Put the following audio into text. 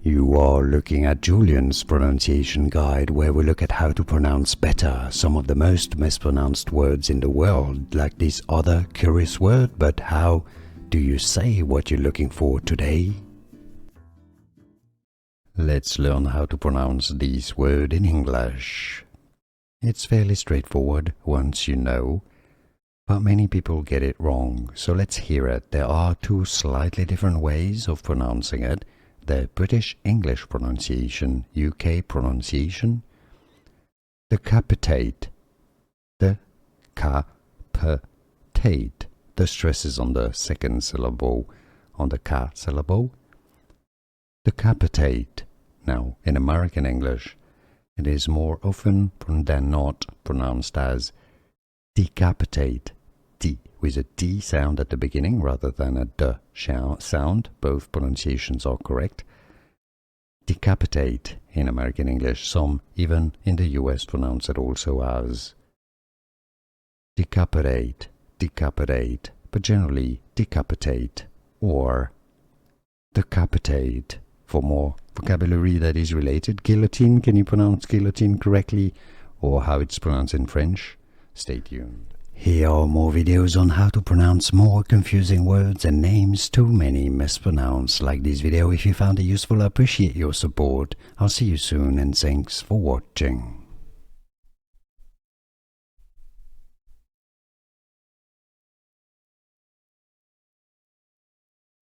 You are looking at Julian's pronunciation guide, where we look at how to pronounce better some of the most mispronounced words in the world, like this other curious word. But how do you say what you're looking for today? Let's learn how to pronounce this word in English. It's fairly straightforward once you know, but many people get it wrong, so let's hear it. There are two slightly different ways of pronouncing it. The British English pronunciation, UK pronunciation, decapitate, decapitate. The stress is on the second syllable, on the ka syllable. Decapitate. Now, in American English, it is more often than not pronounced as decapitate, D, with a D sound at the beginning rather than a D sound. Both pronunciations are correct. Decapitate in American English. Some, even in the US, pronounce it also as decapitate, decapitate, but generally decapitate or decapitate. For more vocabulary that is related, guillotine, can you pronounce guillotine correctly, or how it's pronounced in French? Stay tuned. Here are more videos on how to pronounce more confusing words and names too many mispronounced. Like this video if you found it useful. I appreciate your support. I'll see you soon and thanks for watching.